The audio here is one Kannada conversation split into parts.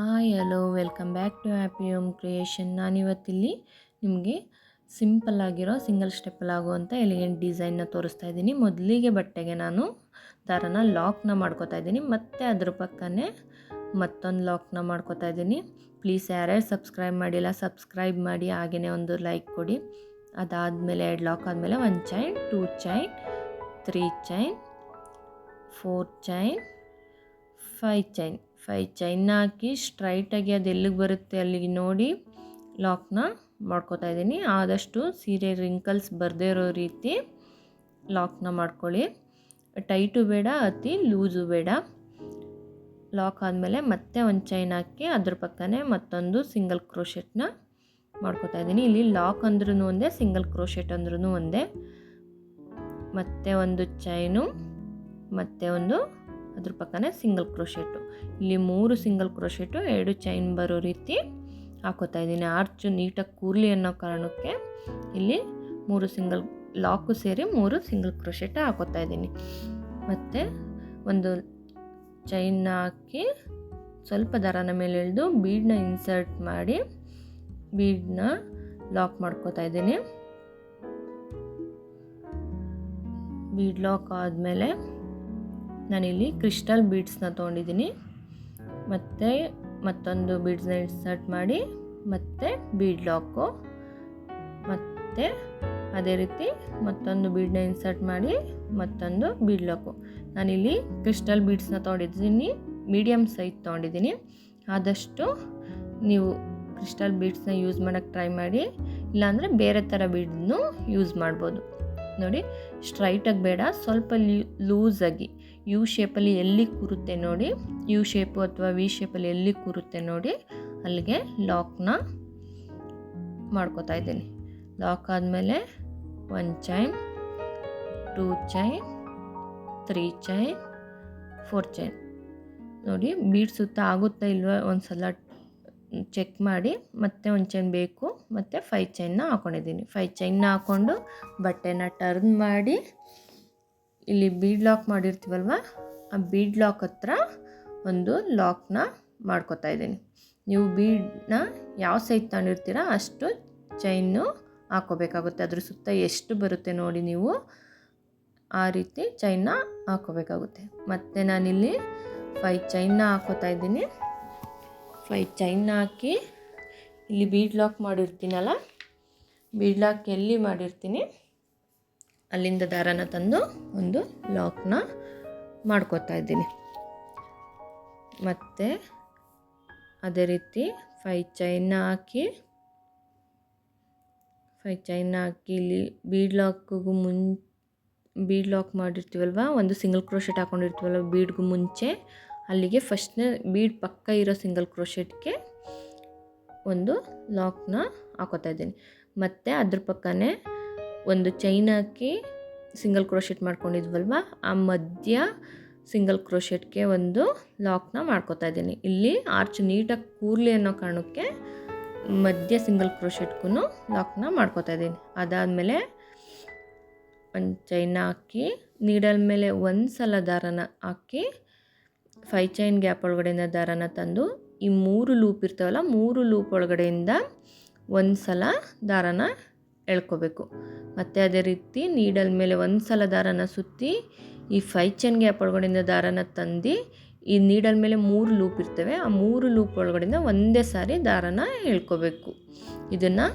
Hi hello welcome back to Happy Home Creation. ನಾನಿವತ್ತಿಲ್ಲಿ ನಿಮಗೆ ಸಿಂಪಲ್ ಆಗಿರೋ ಸಿಂಗಲ್ ಸ್ಟೆಪ್ಪಲ್ಲಿ ಆಗುವಂಥ ಎಲಿಗೆಂಟ್ ಡಿಸೈನ್ನ ತೋರಿಸ್ತಾ ಇದ್ದೀನಿ. ಮೊದಲಿಗೆ ಬಟ್ಟೆಗೆ ನಾನು ದಾರನ ಲಾಕ್ನ ಮಾಡ್ಕೋತಾ ಇದ್ದೀನಿ, ಮತ್ತು ಅದ್ರ ಪಕ್ಕನೇ ಮತ್ತೊಂದು ಲಾಕ್ನ ಮಾಡ್ಕೋತಾ ಇದ್ದೀನಿ. ಪ್ಲೀಸ್ ಯಾರ್ಯಾರು ಸಬ್ಸ್ಕ್ರೈಬ್ ಮಾಡಿಲ್ಲ ಸಬ್ಸ್ಕ್ರೈಬ್ ಮಾಡಿ, ಹಾಗೆಯೇ ಒಂದು ಲೈಕ್ ಕೊಡಿ. ಅದಾದಮೇಲೆ 2 ಲಾಕ್ ಆದಮೇಲೆ 1 ಚೈನ್, 2 ಚೈನ್, 3 ಚೈನ್, 4 ಚೈನ್, 5 ಚೈನ್ನ ಹಾಕಿ ಸ್ಟ್ರೈಟಾಗಿ ಅದು ಎಲ್ಲಿಗೆ ಬರುತ್ತೆ ಅಲ್ಲಿಗೆ ನೋಡಿ ಲಾಕ್ನ ಮಾಡ್ಕೋತಾ ಇದ್ದೀನಿ. ಆದಷ್ಟು ಸೀರೆ ರಿಂಕಲ್ಸ್ ಬರದೇ ಇರೋ ರೀತಿ ಲಾಕ್ನ ಮಾಡ್ಕೊಳ್ಳಿ. ಟೈಟು ಬೇಡ, ಅತಿ ಲೂಸು ಬೇಡ. ಲಾಕ್ ಆದಮೇಲೆ ಮತ್ತೆ 1 ಚೈನ್ ಹಾಕಿ ಅದ್ರ ಪಕ್ಕನೇ ಮತ್ತೊಂದು ಸಿಂಗಲ್ ಕ್ರೋಶೆಟ್ನ ಮಾಡ್ಕೋತಾ ಇದ್ದೀನಿ. ಇಲ್ಲಿ ಲಾಕ್ ಅಂದ್ರೂ ಒಂದೇ, ಸಿಂಗಲ್ ಕ್ರೋಶೆಟ್ ಅಂದ್ರೂ ಒಂದೇ. ಮತ್ತೆ ಒಂದು ಚೈನು, ಮತ್ತೆ ಒಂದು ಅದ್ರ ಪಕ್ಕನೇ ಸಿಂಗಲ್ ಕ್ರೋಶೆಟ್ಟು. ಇಲ್ಲಿ 3 ಸಿಂಗಲ್ ಕ್ರೋಶೆಟ್ಟು, 2 ಚೈನ್ ಬರೋ ರೀತಿ ಹಾಕೋತಾ ಇದ್ದೀನಿ. ಆರ್ಚು ನೀಟಾಗಿ ಕೂರ್ಲಿ ಅನ್ನೋ ಕಾರಣಕ್ಕೆ ಇಲ್ಲಿ 3 ಸಿಂಗಲ್ ಲಾಕು ಸೇರಿ 3 ಸಿಂಗಲ್ ಕ್ರೋಶೆಟ್ ಹಾಕೋತಾ ಇದ್ದೀನಿ. ಮತ್ತು ಒಂದು ಚೈನ್ನ ಹಾಕಿ ಸ್ವಲ್ಪ ದಾರನ ಮೇಲೆ ಎಳೆದು ಬೀಡನ್ನ ಇನ್ಸರ್ಟ್ ಮಾಡಿ ಬೀಡನ್ನ ಲಾಕ್ ಮಾಡ್ಕೋತಾ ಇದ್ದೀನಿ. ಬೀಡ್ ಲಾಕ್ ಆದಮೇಲೆ ನಾನಿಲ್ಲಿ ಕ್ರಿಸ್ಟಲ್ ಬೀಡ್ಸ್ನ ತೊಗೊಂಡಿದ್ದೀನಿ. ಮತ್ತು ಮತ್ತೊಂದು ಬೀಡ್ಸ್ನ ಇನ್ಸರ್ಟ್ ಮಾಡಿ ಮತ್ತೆ ಬೀಡ್ ಲಾಕು, ಮತ್ತು ಅದೇ ರೀತಿ ಮತ್ತೊಂದು ಬೀಡನ್ನ ಇನ್ಸರ್ಟ್ ಮಾಡಿ ಮತ್ತೊಂದು ಬೀಡ್ ಲಾಕು. ನಾನಿಲ್ಲಿ ಕ್ರಿಸ್ಟಲ್ ಬೀಡ್ಸ್ನ ತೊಗೊಂಡಿದ್ದೀನಿ, ಮೀಡಿಯಮ್ ಸೈಜ್ ತೊಗೊಂಡಿದ್ದೀನಿ. ಆದಷ್ಟು ನೀವು ಕ್ರಿಸ್ಟಲ್ ಬೀಡ್ಸ್ನ ಯೂಸ್ ಮಾಡೋಕ್ಕೆ ಟ್ರೈ ಮಾಡಿ, ಇಲ್ಲಾಂದರೆ ಬೇರೆ ಥರ ಬೀಡ್ನು ಯೂಸ್ ಮಾಡ್ಬೋದು. ನೋಡಿ, ಸ್ಟ್ರೈಟಾಗಿ ಬೇಡ, ಸ್ವಲ್ಪ ಲೂಸಾಗಿ ಯು ಶೇಪಲ್ಲಿ ಎಲ್ಲಿ ಕೂರುತ್ತೆ ನೋಡಿ, ಯು ಶೇಪು ಅಥವಾ ವಿ ಶೇಪಲ್ಲಿ ಎಲ್ಲಿ ಕೂರುತ್ತೆ ನೋಡಿ ಅಲ್ಲಿಗೆ ಲಾಕ್ನ ಮಾಡ್ಕೋತಾ ಇದ್ದೀನಿ. ಲಾಕ್ ಆದಮೇಲೆ 1 ಚೈನ್, 2 ಚೈನ್, 3 ಚೈನ್, 4 ಚೈನ್. ನೋಡಿ ಬೀಡ್ ಸುತ್ತ ಆಗುತ್ತಾ ಇಲ್ವಾ ಒಂದು ಸಲ ಚೆಕ್ ಮಾಡಿ. ಮತ್ತೆ 1 ಚೈನ್ ಬೇಕು, ಮತ್ತು 5 ಚೈನ್ನ ಹಾಕ್ಕೊಂಡಿದ್ದೀನಿ. 5 ಚೈನ್ನ ಹಾಕ್ಕೊಂಡು ಬಟ್ಟೆನ ಟರ್ನ್ ಮಾಡಿ ಇಲ್ಲಿ ಬೀಡ್ ಲಾಕ್ ಮಾಡಿರ್ತೀವಲ್ವ, ಆ ಬೀಡ್ ಲಾಕ್ ಹತ್ರ ಒಂದು ಲಾಕ್ನ ಮಾಡ್ಕೋತಾ ಇದ್ದೀನಿ. ನೀವು ಬೀಡನ್ನ ಯಾವ ಸೈಜ್ ತಗೊಂಡಿರ್ತೀರ ಅಷ್ಟು ಚೈನ್ನು ಹಾಕೋಬೇಕಾಗುತ್ತೆ. ಅದ್ರ ಸುತ್ತ ಎಷ್ಟು ಬರುತ್ತೆ ನೋಡಿ ನೀವು ಆ ರೀತಿ ಚೈನ್ನ ಹಾಕೋಬೇಕಾಗುತ್ತೆ. ಮತ್ತು ನಾನಿಲ್ಲಿ 5 ಚೈನ್ನ ಹಾಕೋತಾ ಇದ್ದೀನಿ. 5 ಚೈನ್ನ ಹಾಕಿ ಇಲ್ಲಿ ಬೀಡ್ ಲಾಕ್ ಮಾಡಿರ್ತೀನಲ್ಲ, ಬೀಡ್ ಲಾಕ್ ಎಲ್ಲಿ ಮಾಡಿರ್ತೀನಿ ಅಲ್ಲಿಂದ ದಾರನ ತಂದು ಒಂದು ಲಾಕ್ನ ಮಾಡ್ಕೋತಾ ಇದ್ದೀನಿ. ಮತ್ತು ಅದೇ ರೀತಿ 5 ಚೈನ್ನ ಹಾಕಿ ಇಲ್ಲಿ ಬೀಡ್ ಲಾಕ್ ಮಾಡಿರ್ತೀವಲ್ವ, ಒಂದು ಸಿಂಗಲ್ ಕ್ರೋಶೆಟ್ ಹಾಕ್ಕೊಂಡಿರ್ತೀವಲ್ವ ಬೀಡ್ಗೂ ಮುಂಚೆ, ಅಲ್ಲಿಗೆ ಫಸ್ಟ್ನೇ ಬೀಡ್ ಪಕ್ಕ ಇರೋ ಸಿಂಗಲ್ ಕ್ರೋಶೆಟ್ಗೆ ಒಂದು ಲಾಕ್ನ ಹಾಕೋತಾ ಇದ್ದೀನಿ. ಮತ್ತು ಅದ್ರ ಪಕ್ಕನೇ ಒಂದು ಚೈನ್ ಹಾಕಿ ಸಿಂಗಲ್ ಕ್ರೋಶೆಟ್ ಮಾಡ್ಕೊಂಡಿದ್ವಲ್ವ, ಆ ಮಧ್ಯ ಸಿಂಗಲ್ ಕ್ರೋಶೆಟ್ಗೆ ಒಂದು ಲಾಕ್ನ ಮಾಡ್ಕೋತಾ ಇದ್ದೀನಿ. ಇಲ್ಲಿ ಆರ್ಚ್ ನೀಟಾಗಿ ಕೂರ್ಲಿ ಅನ್ನೋ ಕಾರಣಕ್ಕೆ ಮಧ್ಯ ಸಿಂಗಲ್ ಕ್ರೋಶೆಟ್ಗೂ ಲಾಕ್ನ ಮಾಡ್ಕೋತಾ ಇದ್ದೀನಿ. ಅದಾದಮೇಲೆ 1 ಚೈನ್ನ ಹಾಕಿ ನೀಡಲ್ ಮೇಲೆ ಒಂದು ಸಲ ದಾರನ ಹಾಕಿ 5 ಚೈನ್ ಗ್ಯಾಪ್ ಒಳಗಡೆಯಿಂದ ದಾರನ ತಂದು ಈ 3 ಲೂಪ್ ಇರ್ತಾವಲ್ಲ, 3 ಲೂಪ್ ಒಳಗಡೆಯಿಂದ ಒಂದು ಸಲ ದಾರನ ಎಳ್ಕೋಬೇಕು. ಮತ್ತು ಅದೇ ರೀತಿ ನೀಡಲ್ ಮೇಲೆ ಒಂದು ಸಲ ದಾರನ ಸುತ್ತಿ ಈ 5 ಚೈನ್ ಗ್ಯಾಪ್ ಒಳಗಡೆಯಿಂದ ದಾರನ ತಂದು ಈ ನೀಡಲ್ ಮೇಲೆ 3 ಲೂಪ್ ಇರ್ತವೆ, ಆ 3 ಲೂಪ್ ಒಳಗಡೆಯಿಂದ ಒಂದೇ ಸಾರಿ ದಾರನ ಎಳ್ಕೋಬೇಕು. ಇದನ್ನು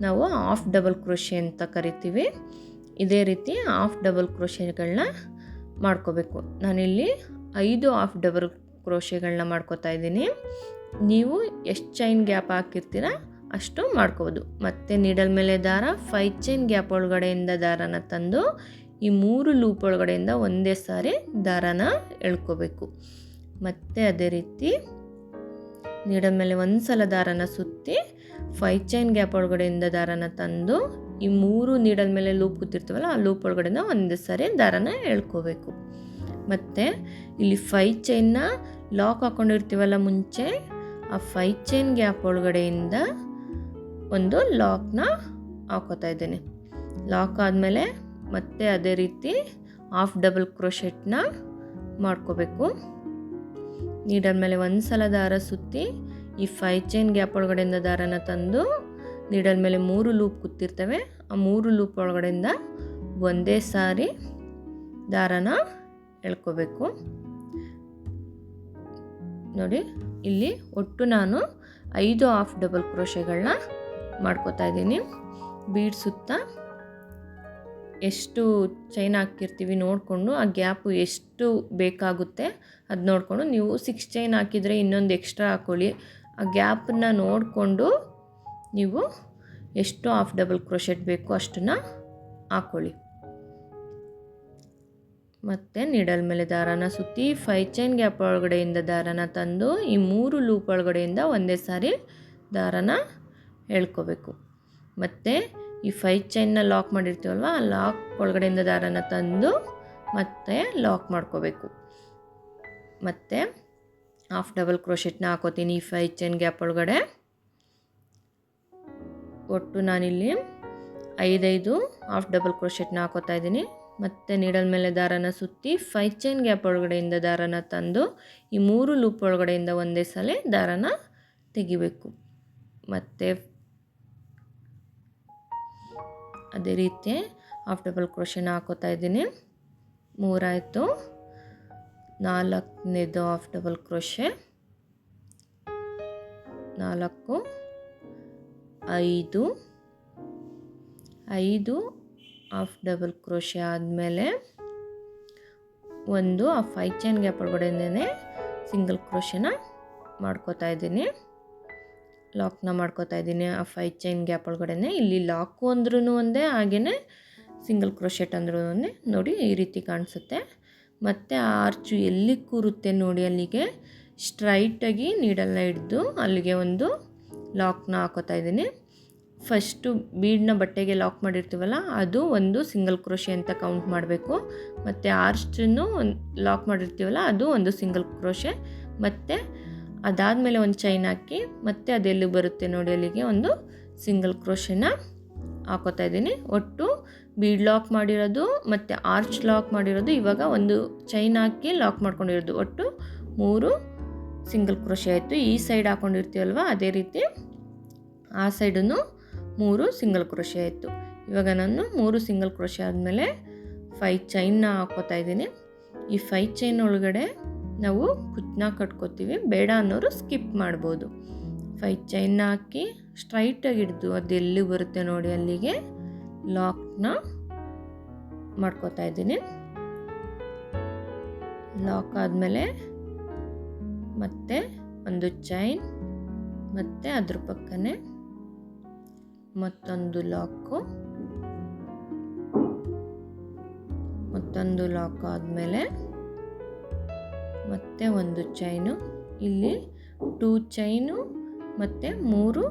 ನಾವು ಹಾಫ್ ಡಬಲ್ ಕ್ರೋಶೆ ಅಂತ ಕರಿತೀವಿ. ಇದೇ ರೀತಿ ಹಾಫ್ ಡಬಲ್ ಕ್ರೋಶೆಗಳನ್ನ ಮಾಡ್ಕೋಬೇಕು. ನಾನಿಲ್ಲಿ 5 ಹಾಫ್ ಡಬಲ್ ಕ್ರೋಶೆಗಳನ್ನ ಮಾಡ್ಕೋತಾ ಇದ್ದೀನಿ. ನೀವು ಎಷ್ಟು ಚೈನ್ ಗ್ಯಾಪ್ ಹಾಕಿರ್ತೀರ ಅಷ್ಟು ಮಾಡ್ಕೋಬೋದು. ಮತ್ತು ನೀಡಲ್ ಮೇಲೆ ದಾರ 5 ಚೈನ್ ಗ್ಯಾಪ್ ಒಳಗಡೆಯಿಂದ ದಾರನ ತಂದು ಈ 3 ಲೂಪ್ ಒಳಗಡೆಯಿಂದ ಒಂದೇ ಸಾರಿ ದಾರನ ಎಳ್ಕೋಬೇಕು. ಮತ್ತು ಅದೇ ರೀತಿ ನೀಡಲ್ ಮೇಲೆ ಒಂದು ಸಲ ದಾರನ ಸುತ್ತಿ 5 ಚೈನ್ ಗ್ಯಾಪ್ ಒಳಗಡೆಯಿಂದ ದಾರನ ತಂದು ಈ 3 ನೀಡಲ್ ಮೇಲೆ ಲೂಪ್ ಕೂತಿರ್ತೀವಲ್ಲ ಆ ಲೂಪ್ ಒಳಗಡೆಯಿಂದ ಒಂದೇ ಸಾರಿ ದಾರನ ಎಳ್ಕೋಬೇಕು. ಮತ್ತು ಇಲ್ಲಿ 5 ಚೈನ್ನ ಲಾಕ್ ಹಾಕ್ಕೊಂಡಿರ್ತೀವಲ್ಲ ಮುಂಚೆ, ಆ 5 ಚೈನ್ ಗ್ಯಾಪ್ ಒಳಗಡೆಯಿಂದ ಒಂದು ಲಾಕ್ನ ಹಾಕೋತಾ ಇದ್ದೀನಿ. ಲಾಕ್ ಆದಮೇಲೆ ಮತ್ತೆ ಅದೇ ರೀತಿ ಹಾಫ್ ಡಬಲ್ ಕ್ರೋಶೆಟ್ನ ಮಾಡ್ಕೋಬೇಕು. ನೀಡಲ್ ಮೇಲೆ ಒಂದು ಸಲ ದಾರ ಸುತ್ತಿ ಈ 5 ಚೈನ್ ಗ್ಯಾಪ್ ಒಳಗಡೆಯಿಂದ ದಾರನ ತಂದು ನೀಡಲ್ ಮೇಲೆ 3 ಲೂಪ್ ಕೂತಿರ್ತವೆ. ಆ 3 ಲೂಪ್ ಒಳಗಡೆಯಿಂದ ಒಂದೇ ಸಾರಿ ದಾರನ ಎಳ್ಕೋಬೇಕು. ನೋಡಿ ಇಲ್ಲಿ ಒಟ್ಟು ನಾನು 5 ಹಾಫ್ ಡಬಲ್ ಕ್ರೋಶೆಗಳನ್ನ ಮಾಡ್ಕೋತಾ ಇದ್ದೀನಿ. ಬೀಡ್ ಸುತ್ತ ಎಷ್ಟು ಚೈನ್ ಹಾಕಿರ್ತೀವಿ ನೋಡಿಕೊಂಡು ಆ ಗ್ಯಾಪು ಎಷ್ಟು ಬೇಕಾಗುತ್ತೆ ಅದು ನೋಡಿಕೊಂಡು, ನೀವು 6 ಚೈನ್ ಹಾಕಿದರೆ ಇನ್ನೊಂದು ಎಕ್ಸ್ಟ್ರಾ ಹಾಕ್ಕೊಳ್ಳಿ. ಆ ಗ್ಯಾಪನ್ನು ನೋಡಿಕೊಂಡು ನೀವು ಎಷ್ಟು ಹಾಫ್ ಡಬಲ್ ಕ್ರೋಶೆಟ್ ಬೇಕು ಅಷ್ಟನ್ನು ಹಾಕ್ಕೊಳ್ಳಿ. ಮತ್ತು ನೀಡಲ್ ಮೇಲೆ ದಾರಾನ ಸುತ್ತಿ 5 ಚೈನ್ ಗ್ಯಾಪ್ ಒಳಗಡೆಯಿಂದ ದಾರಾನ ತಂದು ಈ 3 ಲೂಪ್ ಒಳಗಡೆಯಿಂದ ಒಂದೇ ಸಾರಿ ದಾರಾನ ಎಳ್ಕೋಬೇಕು. ಮತ್ತು ಈ 5 ಚೈನ್ನ ಲಾಕ್ ಮಾಡಿರ್ತೀವಲ್ವ, ಆ ಲಾಕ್ ಒಳಗಡೆಯಿಂದ ದಾರಾನ ತಂದು ಮತ್ತೆ ಲಾಕ್ ಮಾಡ್ಕೋಬೇಕು. ಮತ್ತು ಹಾಫ್ ಡಬಲ್ ಕ್ರೋಶೆಟ್ನ ಹಾಕೋತೀನಿ ಈ 5 ಚೈನ್ ಗ್ಯಾಪ್ ಒಳಗಡೆ. ಒಟ್ಟು ನಾನಿಲ್ಲಿ 5 ಹಾಫ್ ಡಬಲ್ ಕ್ರೋಶೆಟ್ನ ಹಾಕೋತಾ ಇದ್ದೀನಿ. ಮತ್ತು ನೀಡಲ್ ಮೇಲೆ ದಾರಾನ ಸುತ್ತಿ 5 ಚೈನ್ ಗ್ಯಾಪ್ ಒಳಗಡೆಯಿಂದ ದಾರಾನ ತಂದು ಈ 3 ಲೂಪ್ ಒಳಗಡೆಯಿಂದ ಒಂದೇ ಸಲ ದಾರಾನ ತೆಗಿಬೇಕು. ಮತ್ತು ಅದೇ ರೀತಿ ಹಾಫ್ ಡಬಲ್ ಕ್ರೋಶೆನ ಹಾಕೋತಾ ಇದ್ದೀನಿ. 3 ಆಯಿತು. 4ನೇದು half double crochet, 4 5 half double crochet ಆದಮೇಲೆ ಒಂದು ಆ 5 ಚೈನ್ ಗ್ಯಾಪ್ ಒಳಗಡೆನೇ ಸಿಂಗಲ್ ಕ್ರೋಶೆನ ಮಾಡ್ಕೋತಾ ಇದ್ದೀನಿ, ಲಾಕ್ನ ಮಾಡ್ಕೋತಾ ಇದ್ದೀನಿ. ಆ 5 ಚೈನ್ ಗ್ಯಾಪ್ ಒಳಗಡೆನೆ ಇಲ್ಲಿ ಲಾಕು ಅಂದ್ರೂ ಒಂದೇ, ಹಾಗೆಯೇ ಸಿಂಗಲ್ ಕ್ರೋಶೆಟ್ ಅಂದ್ರೂ ಒಂದೇ. ನೋಡಿ ಈ ರೀತಿ ಕಾಣಿಸುತ್ತೆ. ಮತ್ತು ಆ ಆರ್ಚು ಎಲ್ಲಿ ಕೂರುತ್ತೆ ನೋಡಿ ಅಲ್ಲಿಗೆ ಸ್ಟ್ರೈಟಾಗಿ ನೀಡಲ್ನ ಹಿಡಿದು ಅಲ್ಲಿಗೆ ಒಂದು ಲಾಕ್ನ ಹಾಕೋತಾ ಇದ್ದೀನಿ. ಫಸ್ಟು ಬೀಡನ್ನ ಬಟ್ಟೆಗೆ ಲಾಕ್ ಮಾಡಿರ್ತೀವಲ್ಲ ಅದು ಒಂದು ಸಿಂಗಲ್ ಕ್ರೋಶೆ ಅಂತ ಕೌಂಟ್ ಮಾಡಬೇಕು. ಮತ್ತು ಆರ್ಚನ್ನು ಲಾಕ್ ಮಾಡಿರ್ತೀವಲ್ಲ ಅದು ಒಂದು ಸಿಂಗಲ್ ಕ್ರೋಶೆ. ಮತ್ತು ಅದಾದಮೇಲೆ ಒಂದು ಚೈನ್ ಹಾಕಿ ಮತ್ತೆ ಅದೆಲ್ಲಿ ಬರುತ್ತೆ ನೋಡಿ ಅಲ್ಲಿಗೆ ಒಂದು ಸಿಂಗಲ್ ಕ್ರೋಶೆನ ಹಾಕೋತಾ ಇದ್ದೀನಿ. ಒಟ್ಟು ಬೀಡ್ ಲಾಕ್ ಮಾಡಿರೋದು ಮತ್ತು ಆರ್ಚ್ ಲಾಕ್ ಮಾಡಿರೋದು, ಇವಾಗ ಒಂದು ಚೈನ್ ಹಾಕಿ ಲಾಕ್ ಮಾಡ್ಕೊಂಡಿರೋದು, ಒಟ್ಟು 3 ಸಿಂಗಲ್ ಕ್ರೋಶೆ ಆಯಿತು. ಈ ಸೈಡ್ ಹಾಕ್ಕೊಂಡಿರ್ತೀವಲ್ವ ಅದೇ ರೀತಿ ಆ ಸೈಡನ್ನು 3 ಸಿಂಗಲ್ ಕ್ರೋಶೆ ಆಯಿತು. ಇವಾಗ ನಾನು 3 ಸಿಂಗಲ್ ಕ್ರೋಶೆ ಆದಮೇಲೆ 5 ಚೈನ್ನ ಹಾಕೋತಾ ಇದ್ದೀನಿ. ಈ 5 ಚೈನ್ ಒಳಗಡೆ ನಾವು ಕುಚ್ಚನ್ನ ಕಟ್ಕೋತೀವಿ, ಬೇಡ ಅನ್ನೋರು ಸ್ಕಿಪ್ ಮಾಡ್ಬೋದು. 5 ಚೈನ್ನ ಹಾಕಿ ಸ್ಟ್ರೈಟಾಗಿ ಹಿಡಿದು ಅದೆಲ್ಲಿ ಬರುತ್ತೆ ನೋಡಿ ಅಲ್ಲಿಗೆ ಲಾಕ್ನ ಮಾಡ್ಕೋತಾ ಇದ್ದೀನಿ. ಲಾಕ್ ಆದಮೇಲೆ ಮತ್ತೆ ಒಂದು ಚೈನ್, ಮತ್ತು ಅದ್ರ ಪಕ್ಕನೆ ಮತ್ತೊಂದು ಲಾಕು, ಮತ್ತೊಂದು ಲಾಕ್ ಆದಮೇಲೆ ಮತ್ತೆ ಒಂದು ಚೈನು. ಇಲ್ಲಿ 2 ಚೈನು ಮತ್ತು 3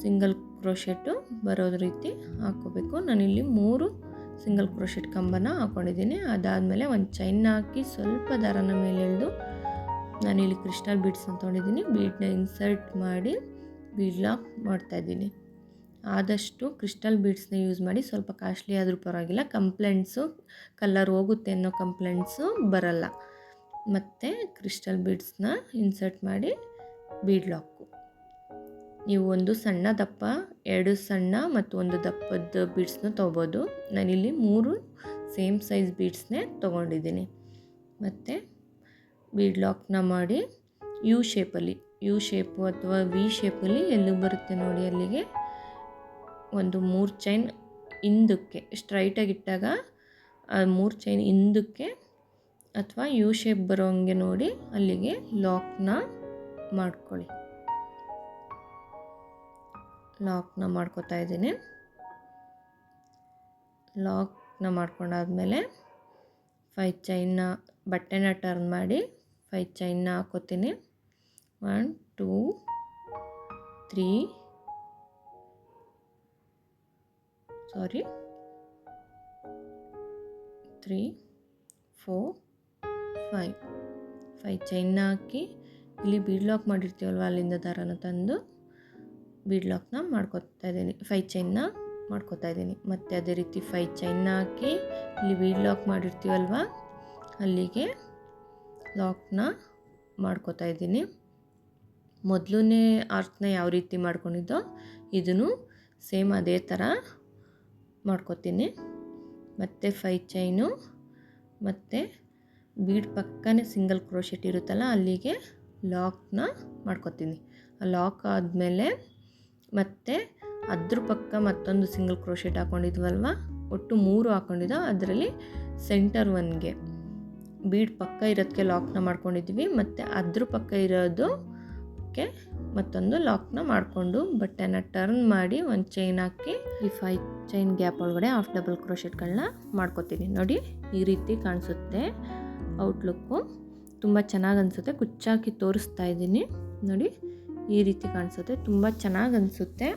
ಸಿಂಗಲ್ ಕ್ರೋಶೆಟ್ಟು ಬರೋದು ರೀತಿ ಹಾಕ್ಕೋಬೇಕು. ನಾನಿಲ್ಲಿ 3 ಸಿಂಗಲ್ ಕ್ರೋಶೆಟ್ ಕಂಬನ ಹಾಕ್ಕೊಂಡಿದ್ದೀನಿ. ಅದಾದಮೇಲೆ ಒಂದು ಚೈನ್ನ ಹಾಕಿ ಸ್ವಲ್ಪ ದಾರನ ಮೇಲೆ ಎಳೆದು ನಾನಿಲ್ಲಿ ಕ್ರಿಸ್ಟಲ್ ಬೀಡ್ಸ್ ಅಂತ ತೊಗೊಂಡಿದ್ದೀನಿ. ಬೀಡನ್ನ ಇನ್ಸರ್ಟ್ ಮಾಡಿ ಬೀಡ್ ಲಾಕ್ ಮಾಡ್ತಾಯಿದ್ದೀನಿ. ಆದಷ್ಟು ಕ್ರಿಸ್ಟಲ್ ಬೀಡ್ಸ್ನ ಯೂಸ್ ಮಾಡಿ, ಸ್ವಲ್ಪ ಕಾಸ್ಟ್ಲಿ ಆದರೂ ಪರವಾಗಿಲ್ಲ, ಕಂಪ್ಲೇಂಟ್ಸು ಕಲರ್ ಹೋಗುತ್ತೆ ಅನ್ನೋ ಕಂಪ್ಲೇಂಟ್ಸು ಬರಲ್ಲ. ಮತ್ತು ಕ್ರಿಸ್ಟಲ್ ಬೀಡ್ಸ್ನ ಇನ್ಸರ್ಟ್ ಮಾಡಿ ಬೀಡ್ ಲಾಕು. ನೀವು ಒಂದು ಸಣ್ಣ ದಪ್ಪ, 2 ಸಣ್ಣ ಮತ್ತು ಒಂದು ದಪ್ಪದ ಬೀಡ್ಸ್ನ ತೊಗೋಬೋದು. ನಾನಿಲ್ಲಿ 3 ಸೇಮ್ ಸೈಜ್ ಬೀಡ್ಸ್ನೇ ತೊಗೊಂಡಿದ್ದೀನಿ. ಮತ್ತು ಬೀಡ್ ಲಾಕ್ನ ಮಾಡಿ ಯು ಶೇಪು ಅಥವಾ ವಿ ಶೇಪಲ್ಲಿ ಎಲ್ಲಿ ಬರುತ್ತೆ ನೋಡಿ ಅಲ್ಲಿಗೆ ಒಂದು 3 ಚೈನ್ ಹಿಂದಕ್ಕೆ ಸ್ಟ್ರೈಟಾಗಿಟ್ಟಾಗ ಆ 3 ಚೈನ್ ಹಿಂದಕ್ಕೆ ಅಥವಾ ಯು ಶೇಪ್ ಬರೋ ಹಂಗೆ ನೋಡಿ ಅಲ್ಲಿಗೆ ಲಾಕ್ನ ಮಾಡ್ಕೊಳ್ಳಿ. ಲಾಕ್ನ ಮಾಡ್ಕೋತಾ ಇದ್ದೀನಿ. ಲಾಕ್ನ ಮಾಡ್ಕೊಂಡಾದ್ಮೇಲೆ 5 ಚೈನ್ನ ಬಟ್ಟೆನ ಟರ್ನ್ ಮಾಡಿ 5 ಚೈನ್ನ ಹಾಕೋತೀನಿ. 1 2 3 4 5 ಚೈನ್ನ ಹಾಕಿ ಇಲ್ಲಿ ಬೀಡ್ ಲಾಕ್ ಮಾಡಿರ್ತೀವಲ್ವ ಅಲ್ಲಿಂದ ದಾರನ ತಂದು ಬೀಡ್ ಲಾಕ್ನ ಮಾಡ್ಕೊತಾ ಇದ್ದೀನಿ. 5 ಚೈನ್ನ ಮಾಡ್ಕೊತಾ ಇದ್ದೀನಿ. ಮತ್ತು ಅದೇ ರೀತಿ 5 ಚೈನ್ನ ಹಾಕಿ ಇಲ್ಲಿ ಬೀಡ್ ಲಾಕ್ ಮಾಡಿರ್ತೀವಲ್ವ ಅಲ್ಲಿಗೆ ಲಾಕ್ನ ಮಾಡ್ಕೋತಾ ಇದ್ದೀನಿ. ಮೊದಲನೇ ಆರ್ಕ್ನ ಯಾವ ರೀತಿ ಮಾಡ್ಕೊಂಡಿದ್ದೋ ಇದನ್ನು ಸೇಮ್ ಅದೇ ಥರ ಮಾಡ್ಕೋತೀನಿ. ಮತ್ತು 5 ಚೈನು ಮತ್ತು ಬೀಡ್ ಪಕ್ಕನೇ ಸಿಂಗಲ್ ಕ್ರೋಶೆಟ್ ಇರುತ್ತಲ್ಲ ಅಲ್ಲಿಗೆ ಲಾಕ್ನ ಮಾಡ್ಕೋತೀನಿ. ಆ ಲಾಕ್ ಆದಮೇಲೆ ಮತ್ತೆ ಅದ್ರ ಪಕ್ಕ ಮತ್ತೊಂದು ಸಿಂಗಲ್ ಕ್ರೋಶೆಟ್ ಹಾಕ್ಕೊಂಡಿದ್ವಲ್ವ, ಒಟ್ಟು 3 ಹಾಕ್ಕೊಂಡಿದ್ದೋ ಅದರಲ್ಲಿ ಸೆಂಟರ್ ಒನ್ಗೆ ಬೀಡ್ ಪಕ್ಕ ಇರೋದಕ್ಕೆ ಲಾಕ್ನ ಮಾಡ್ಕೊಂಡಿದ್ವಿ, ಮತ್ತು ಅದ್ರ ಪಕ್ಕ ಇರೋದಕ್ಕೆ ಮತ್ತೊಂದು ಲಾಕ್ನ ಮಾಡಿಕೊಂಡು ಬಟ್ಟೆನ ಟರ್ನ್ ಮಾಡಿ ಒಂದು ಚೈನ್ ಹಾಕಿ ಈ 5 ಚೈನ್ ಗ್ಯಾಪ್ ಒಳಗಡೆ ಹಾಫ್ ಡಬಲ್ ಕ್ರೋಶೆಟ್ಗಳನ್ನ ಮಾಡ್ಕೋತೀನಿ. ನೋಡಿ ಈ ರೀತಿ ಕಾಣಿಸುತ್ತೆ ಔಟ್ಲುಕ್ಕು, ತುಂಬ ಚೆನ್ನಾಗಿ ಅನಿಸುತ್ತೆ. ಕುಚ್ಚಾಕಿ ತೋರಿಸ್ತಾ ಇದ್ದೀನಿ ನೋಡಿ, ಈ ರೀತಿ ಕಾಣಿಸುತ್ತೆ, ತುಂಬ ಚೆನ್ನಾಗಿ ಅನಿಸುತ್ತೆ.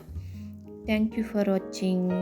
Thank you for watching.